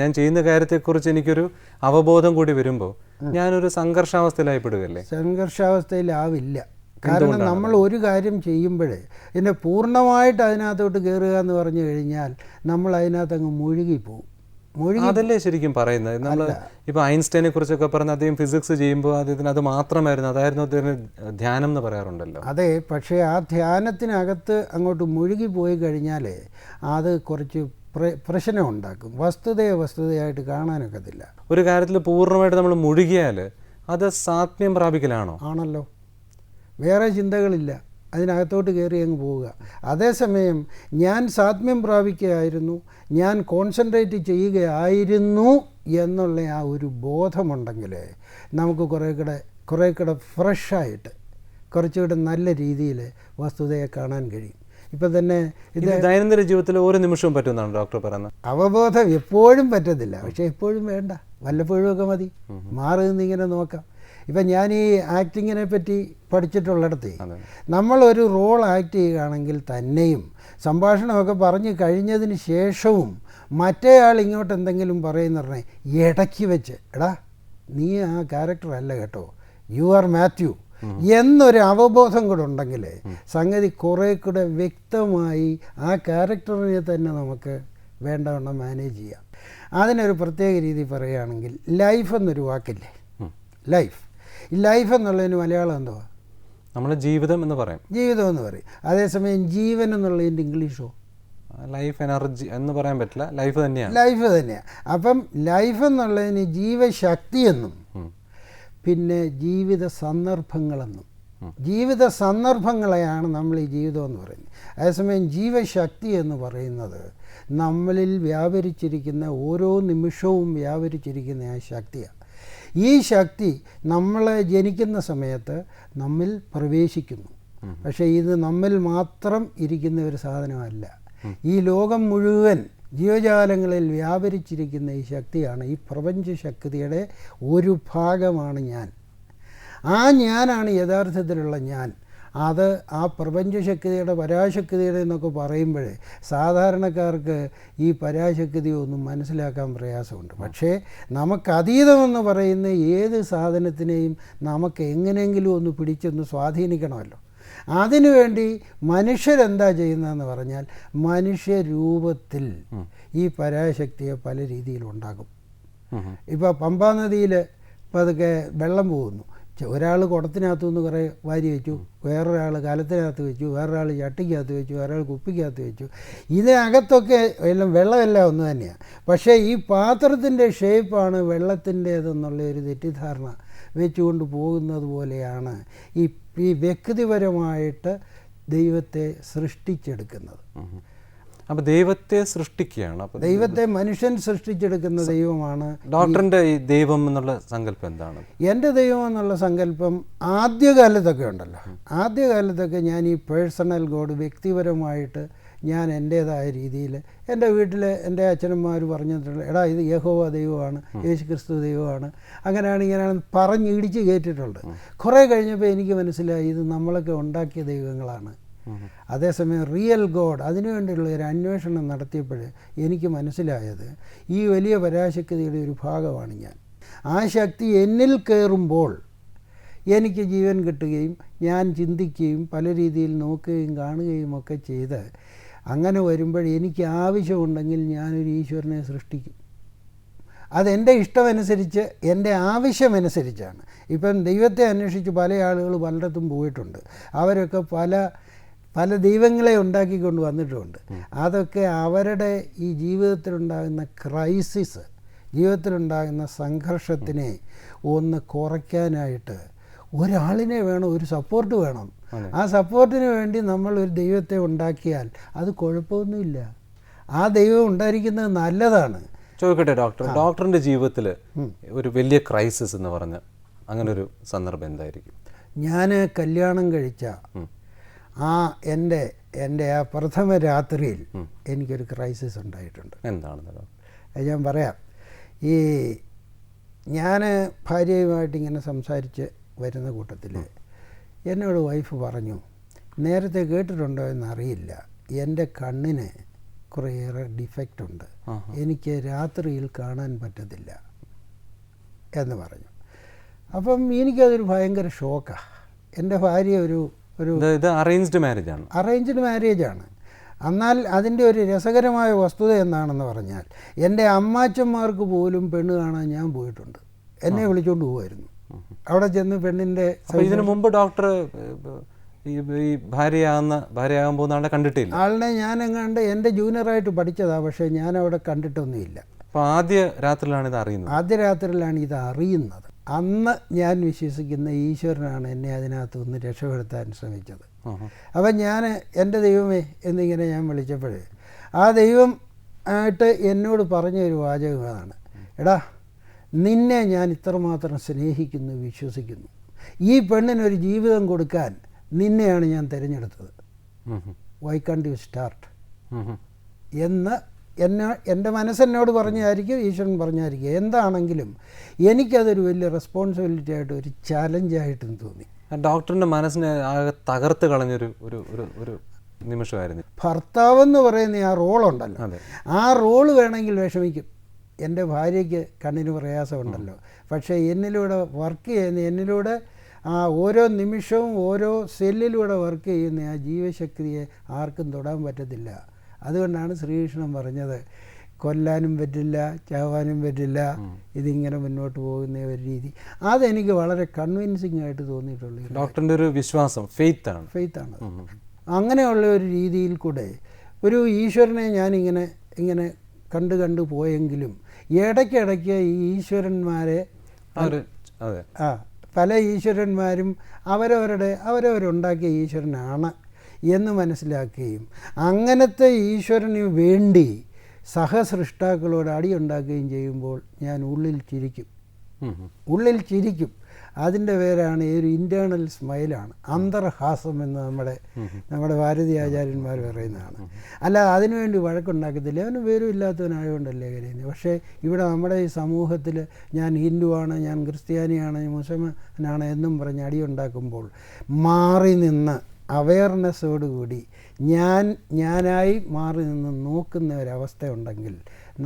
ഞാൻ ചെയ്യുന്ന കാര്യത്തെക്കുറിച്ച് എനിക്കൊരു അവബോധം കൂടി വരുമ്പോൾ ഞാനൊരു സംഘർഷാവസ്ഥയിലായിപ്പെടുകയല്ലേ? സംഘർഷാവസ്ഥയിലാവില്ല. കാരണം നമ്മൾ ഒരു കാര്യം ചെയ്യുമ്പോഴേ ഇതിനെ പൂർണ്ണമായിട്ട് അതിനകത്തോട്ട് കയറുക എന്ന് പറഞ്ഞു കഴിഞ്ഞാൽ നമ്മൾ അതിനകത്ത് അങ്ങ് മുഴുകിപ്പോവും. അതല്ലേ ശരിക്കും പറയുന്നത്. നമ്മൾ ഇപ്പോൾ ഐൻസ്റ്റൈനെ കുറിച്ചൊക്കെ പറഞ്ഞ അദ്ദേഹം ഫിസിക്സ് ചെയ്യുമ്പോൾ അദ്ദേഹത്തിന് അത് മാത്രമായിരുന്നു, അതായിരുന്നു അദ്ദേഹം ധ്യാനം എന്ന് പറയാറുണ്ടല്ലോ. അതെ, പക്ഷേ ആ ധ്യാനത്തിനകത്ത് അങ്ങോട്ട് മുഴുകിപ്പോയി കഴിഞ്ഞാൽ അത് കുറച്ച് പ്രശ്നം ഉണ്ടാക്കും. വസ്തുതയായിട്ട് കാണാനൊക്കത്തില്ല. ഒരു കാര്യത്തിൽ പൂർണ്ണമായിട്ട് നമ്മൾ മുഴുകിയാൽ അത് സാത്മ്യം പ്രാപിക്കലാണോ? ആണല്ലോ, വേറെ ചിന്തകളില്ല, അതിനകത്തോട്ട് കയറി അങ്ങ് പോവുക. അതേസമയം ഞാൻ സാത്മ്യം പ്രാപിക്കുകയായിരുന്നു, ഞാൻ കോൺസെൻട്രേറ്റ് ചെയ്യുകയായിരുന്നു എന്നുള്ള ആ ഒരു ബോധമുണ്ടെങ്കിൽ നമുക്ക് കുറേ കൂടെ ഫ്രഷായിട്ട് കുറച്ചുകൂടെ നല്ല രീതിയിൽ വസ്തുതയെ കാണാൻ കഴിയും. ഇപ്പം തന്നെ ഇത് ദൈനംദിന ജീവിതത്തിൽ ഓരോ നിമിഷവും പറ്റുമെന്നാണ് ഡോക്ടർ പറയുന്നത്. അവബോധം എപ്പോഴും പറ്റത്തില്ല, പക്ഷേ എപ്പോഴും വേണ്ട, വല്ലപ്പോഴും ഒക്കെ മതി. മാറി നിന്നിങ്ങനെ നോക്കാം. ഇപ്പം ഞാൻ ഈ ആക്ടിങ്ങിനെ പറ്റി പഠിച്ചിട്ടുള്ളിടത്ത് നമ്മളൊരു റോൾ ആക്ട് ചെയ്യുകയാണെങ്കിൽ തന്നെയും സംഭാഷണമൊക്കെ പറഞ്ഞ് കഴിഞ്ഞതിന് ശേഷവും മറ്റേ ആൾ ഇങ്ങോട്ട് എന്തെങ്കിലും പറയുന്ന ഇടയ്ക്ക് വെച്ച് എടാ നീ ആ ക്യാരക്ടർ അല്ല കേട്ടോ, യു ആർ മാത്യു എന്നൊരു അവബോധം കൂടെ ഉണ്ടെങ്കിൽ സംഗതി കുറേ കൂടെ വ്യക്തമായി ആ ക്യാരക്ടറിനെ തന്നെ നമുക്ക് വേണ്ടവണ്ണം മാനേജ് ചെയ്യാം. അതിനൊരു പ്രത്യേക രീതി പറയുകയാണെങ്കിൽ ലൈഫ് എന്നൊരു വാക്കില്ലേ, ലൈഫ് എന്നുള്ളതിന് മലയാളം എന്തുവാ? നമ്മുടെ ജീവിതം എന്ന് പറയും. ജീവിതം എന്ന് പറയും. അതേസമയം ജീവൻ എന്നുള്ളതിൻ്റെ ഇംഗ്ലീഷോ? ലൈഫ് എനർജി എന്ന് പറയാൻ പറ്റില്ല, ലൈഫ് തന്നെയാണ്. അപ്പം ലൈഫ് എന്നുള്ളതിന് ജീവശക്തി എന്നും പിന്നെ ജീവിത സന്ദർഭങ്ങളെന്നും, ജീവിത സന്ദർഭങ്ങളെയാണ് നമ്മൾ ഈ ജീവിതം എന്ന് പറയുന്നത്. അതേസമയം ജീവശക്തി എന്ന് പറയുന്നത് നമ്മളിൽ വ്യാപരിച്ചിരിക്കുന്ന ഓരോ നിമിഷവും വ്യാപരിച്ചിരിക്കുന്ന ആ ശക്തിയാണ്. ഈ ശക്തി നമ്മളെ ജനിക്കുന്ന സമയത്ത് നമ്മിൽ പ്രവേശിക്കുന്നു. പക്ഷേ ഇത് നമ്മിൽ മാത്രം ഇരിക്കുന്ന ഒരു സാധനമല്ല. ഈ ലോകം മുഴുവൻ ജീവജാലങ്ങളിൽ വ്യാപരിച്ചിരിക്കുന്ന ഈ ശക്തിയാണ്, ഈ പ്രപഞ്ച ശക്തിയുടെ ഒരു ഭാഗമാണ് ഞാൻ. ആ ഞാനാണ് യഥാർത്ഥത്തിലുള്ള ഞാൻ. അത് ആ പ്രപഞ്ചശക്തിയുടെ പരാശക്തിയുടെ എന്നൊക്കെ പറയുമ്പോൾ സാധാരണക്കാർക്ക് ഈ പരാശക്തിയൊന്നും മനസ്സിലാക്കാൻ പ്രയാസമുണ്ട്. പക്ഷേ നമുക്കതീതമെന്ന് പറയുന്ന ഏത് സാധനത്തിനെയും നമുക്ക് എങ്ങനെയെങ്കിലും ഒന്ന് പിടിച്ചൊന്ന് സ്വാധീനിക്കണമല്ലോ. അതിനുവേണ്ടി മനുഷ്യരെന്താ ചെയ്യുന്നതെന്ന് പറഞ്ഞാൽ മനുഷ്യരൂപത്തിൽ ഈ പരാശക്തിയെ പല രീതിയിലുണ്ടാകും. ഇപ്പോൾ പമ്പാ നദിയിൽ പതുക്കെ വെള്ളം പോകുന്നു, ഒരാൾ കുടത്തിനകത്തു നിന്ന് കുറേ വാരി വെച്ചു, വേറൊരാൾ കലത്തിനകത്ത് വെച്ചു, വേറൊരാൾ ചട്ടിക്കകത്ത് വെച്ചു, വേറൊരാൾ കുപ്പിക്കകത്ത് വെച്ചു. ഇതിനകത്തൊക്കെ എല്ലാം വെള്ളമെല്ലാം ഒന്ന് തന്നെയാണ്. പക്ഷേ ഈ പാത്രത്തിൻ്റെ ഷേപ്പാണ് വെള്ളത്തിൻ്റേതെന്നുള്ള ഒരു തെറ്റിദ്ധാരണ വെച്ചുകൊണ്ട് പോകുന്നത് പോലെയാണ് ഈ വ്യക്തിപരമായിട്ട് ദൈവത്തെ സൃഷ്ടിച്ചെടുക്കുന്നത്. അപ്പോൾ ദൈവത്തെ സൃഷ്ടിക്കുകയാണ്. അപ്പോൾ ദൈവത്തെ മനുഷ്യൻ സൃഷ്ടിച്ചെടുക്കുന്ന ദൈവമാണ്. ഡോക്ടറിൻ്റെ ഈ ദൈവം എന്നുള്ള സങ്കല്പം എന്താണ്? എൻ്റെ ദൈവം എന്നുള്ള സങ്കല്പം ആദ്യകാലത്തൊക്കെ ഉണ്ടല്ലോ, ആദ്യകാലത്തൊക്കെ ഞാൻ ഈ പേഴ്സണൽ ഗോഡ് വ്യക്തിപരമായിട്ട് ഞാൻ എൻ്റേതായ രീതിയിൽ എൻ്റെ വീട്ടിൽ എൻ്റെ അച്ഛനമ്മമാർ പറഞ്ഞിട്ടുള്ള എടാ ഇത് യഹോവ ദൈവമാണ്, യേശു ക്രിസ്തു ദൈവമാണ്, അങ്ങനെയാണ് ഇങ്ങനെയാണ് പറഞ്ഞ് ഇടിച്ച് കയറ്റിയിട്ടുണ്ട്. കുറേ കഴിഞ്ഞപ്പോൾ എനിക്ക് മനസ്സിലായി ഇത് നമ്മളൊക്കെ ഉണ്ടാക്കിയ ദൈവങ്ങളാണ്. അതേസമയം റിയൽ ഗോഡ് അതിനുവേണ്ടിയുള്ള ഒരു അന്വേഷണം നടത്തിയപ്പോൾ എനിക്ക് മനസ്സിലായത് ഈ വലിയ പരാശക്തിയുടെ ഒരു ഭാഗമാണ് ഞാൻ. ആ ശക്തി എന്നിൽ കയറുമ്പോൾ എനിക്ക് ജീവൻ കിട്ടുകയും ഞാൻ ചിന്തിക്കുകയും പല രീതിയിൽ നോക്കുകയും കാണുകയും ഒക്കെ ചെയ്ത് അങ്ങനെ വരുമ്പോൾ എനിക്ക് ആവശ്യമുണ്ടെങ്കിൽ ഞാനൊരു ഈശ്വരനെ സൃഷ്ടിക്കും. അതെൻ്റെ ഇഷ്ടമനുസരിച്ച് എൻ്റെ ആവശ്യമനുസരിച്ചാണ്. ഇപ്പം ദൈവത്തെ അന്വേഷിച്ച് പല ആളുകൾ പലയിടത്തും പോയിട്ടുണ്ട്. അവരൊക്കെ പല ദൈവങ്ങളെ ഉണ്ടാക്കിക്കൊണ്ട് വന്നിട്ടുമുണ്ട്. അതൊക്കെ അവരുടെ ഈ ജീവിതത്തിലുണ്ടാകുന്ന ക്രൈസിസ്, ജീവിതത്തിലുണ്ടാകുന്ന സംഘർഷത്തിനെ ഒന്ന് കുറയ്ക്കാനായിട്ട് ഒരാളിനെ വേണം, ഒരു സപ്പോർട്ട് വേണം. ആ സപ്പോർട്ടിന് വേണ്ടി നമ്മൾ ഒരു ദൈവത്തെ ഉണ്ടാക്കിയാൽ അത് കുഴപ്പമൊന്നുമില്ല. ആ ദൈവം ഉണ്ടായിരിക്കുന്നത് നല്ലതാണ്. ചോദിക്കട്ടെ ഡോക്ടറിൻ്റെ ജീവിതത്തിൽ ഒരു വലിയ ക്രൈസിസ് എന്ന് പറഞ്ഞ അങ്ങനെ ഒരു സന്ദർഭം എന്തായിരിക്കും? ഞാൻ കല്യാണം കഴിച്ച എൻ്റെ ആ പ്രഥമ രാത്രിയിൽ എനിക്കൊരു ക്രൈസിസ് ഉണ്ടായിട്ടുണ്ട്. എന്താണ്? ഞാൻ പറയാം. ഈ ഞാൻ ഭാര്യയുമായിട്ട് ഇങ്ങനെ സംസാരിച്ച് വരുന്ന കൂട്ടത്തിൽ എന്നോട് വൈഫ് പറഞ്ഞു, നേരത്തെ കേട്ടിട്ടുണ്ടോ എന്നറിയില്ല, എൻ്റെ കണ്ണിന് കുറേയേറെ ഡിഫക്റ്റ് ഉണ്ട്, എനിക്ക് രാത്രിയിൽ കാണാൻ പറ്റത്തില്ല എന്ന് പറഞ്ഞു. അപ്പം എനിക്കതൊരു ഭയങ്കര ഷോക്കാണ്. എൻ്റെ ഭാര്യ ഒരു അറേഞ്ച്ഡ് മാരേജാണ്. അറേഞ്ച്ഡ് മാരേജാണ്. എന്നാൽ അതിൻ്റെ ഒരു രസകരമായ വസ്തുത എന്താണെന്ന് പറഞ്ഞാൽ എൻ്റെ അമ്മാച്ചന്മാർക്ക് പോലും പെണ്ണ് കാണാൻ ഞാൻ പോയിട്ടുണ്ട്. എന്നെ വിളിച്ചുകൊണ്ട് പോകുമായിരുന്നു. അവിടെ ചെന്ന് പെണ്ണിൻ്റെ ഇതിനു മുമ്പ് ഡോക്ടർ ഈ ഭാര്യയാകാൻ പോകുന്ന ആളെ കണ്ടിട്ടില്ല. ആളിനെ ഞാൻ എങ്ങാണ്ട് എൻ്റെ ജൂനിയറായിട്ട് പഠിച്ചതാണ്, പക്ഷേ ഞാൻ അവിടെ കണ്ടിട്ടൊന്നുമില്ല. അപ്പോൾ ആദ്യ രാത്രിയിലാണ് ഇത് അറിയുന്നത്. ആദ്യ രാത്രിയിലാണ് ഇത് അറിയുന്നത്. അന്ന് ഞാൻ വിശ്വസിക്കുന്ന ഈശ്വരനാണ് എന്നെ അതിനകത്ത് ഒന്ന് രക്ഷപ്പെടുത്താൻ ശ്രമിച്ചത്. അപ്പം ഞാൻ എൻ്റെ ദൈവമേ എന്നിങ്ങനെ ഞാൻ വിളിച്ചപ്പോഴേ ആ ദൈവം ആയിട്ട് എന്നോട് പറഞ്ഞ ഒരു വാചകം അതാണ്, എടാ നിന്നെ ഞാൻ ഇത്രമാത്രം സ്നേഹിക്കുന്നു, വിശ്വസിക്കുന്നു, ഈ പെണ്ണിനൊരു ജീവിതം കൊടുക്കാൻ നിന്നെയാണ് ഞാൻ തിരഞ്ഞെടുത്തത്, വൈ കാണ്ട് യു സ്റ്റാർട്ട് എന്ന് എൻ്റെ മനസ്സെന്നോട് പറഞ്ഞായിരിക്കും, ഈശ്വരൻ പറഞ്ഞായിരിക്കും. എന്താണെങ്കിലും എനിക്കതൊരു വലിയ റെസ്പോൺസിബിലിറ്റി ആയിട്ട് ഒരു ചാലഞ്ചായിട്ടും തോന്നി. ഡോക്ടറിൻ്റെ മനസ്സിനെ ആകെ തകർത്ത് കളഞ്ഞൊരു ഒരു ഒരു നിമിഷമായിരുന്നു. ഭർത്താവെന്ന് പറയുന്ന ആ റോളുണ്ടല്ലോ, ആ റോള് വേണമെങ്കിൽ വിഷമിക്കും. എൻ്റെ ഭാര്യയ്ക്ക് കണ്ണിന് പ്രയാസമുണ്ടല്ലോ, പക്ഷേ എന്നിലൂടെ വർക്ക് ചെയ്യുന്ന, എന്നിലൂടെ ആ ഓരോ നിമിഷവും ഓരോ സെല്ലിലൂടെ വർക്ക് ചെയ്യുന്ന ആ ജീവശക്തിയെ ആർക്കും തൊടാൻ പറ്റത്തില്ല. അതുകൊണ്ടാണ് ശ്രീകൃഷ്ണൻ പറഞ്ഞത് കൊല്ലാനും പറ്റില്ല, ചാവാനും പറ്റില്ല, ഇതിങ്ങനെ മുന്നോട്ട് പോകുന്ന ഒരു രീതി. അതെനിക്ക് വളരെ കൺവിൻസിങ് ആയിട്ട് തോന്നിയിട്ടുള്ളൂ. ഡോക്ടറിൻ്റെ ഒരു വിശ്വാസം, ഫെയ്ത്താണ്. അങ്ങനെയുള്ള ഒരു രീതിയിൽ കൂടെ ഒരു ഈശ്വരനെ ഞാനിങ്ങനെ കണ്ടു പോയെങ്കിലും ഇടയ്ക്കിടയ്ക്ക് ഈ ഈശ്വരന്മാരെ പല ഈശ്വരന്മാരും അവരവരുണ്ടാക്കിയ ഈശ്വരനാണ് എന്ന് മനസ്സിലാക്കുകയും അങ്ങനത്തെ ഈശ്വരന് വേണ്ടി സഹസൃഷ്ടാക്കളോട് അടിയുണ്ടാക്കുകയും ചെയ്യുമ്പോൾ ഞാൻ ഉള്ളിൽ ചിരിക്കും. അതിൻ്റെ പേരാണ് ഒരു ഇൻറ്റേർണൽ സ്മൈലാണ്, അന്തർഹാസം എന്ന് നമ്മുടെ ഭാരതീയ ആചാര്യന്മാർ പറയുന്നതാണ്. അല്ല അതിനുവേണ്ടി വഴക്കുണ്ടാക്കത്തില്ല, അവന് പേരും ഇല്ലാത്തവനായതുകൊണ്ടല്ലേ കരുതുന്നത്. പക്ഷേ ഇവിടെ നമ്മുടെ ഈ സമൂഹത്തിൽ ഞാൻ ഹിന്ദുവാണ്, ഞാൻ ക്രിസ്ത്യാനിയാണ്, മുസൽമാനാണ് എന്നും പറഞ്ഞ് അടിയുണ്ടാക്കുമ്പോൾ മാറി നിന്ന് അവയർനെസ്സോടുകൂടി ഞാനായി മാറി നിന്ന് നോക്കുന്ന ഒരവസ്ഥ ഉണ്ടെങ്കിൽ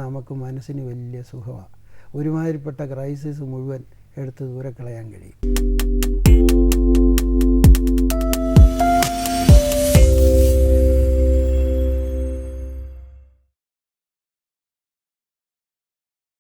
നമുക്ക് മനസ്സിന് വലിയ സുഖമാണ്. ഒരുമാതിരിപ്പെട്ട ക്രൈസിസ് മുഴുവൻ എടുത്ത് ദൂരെ കളയാൻ കഴിയും.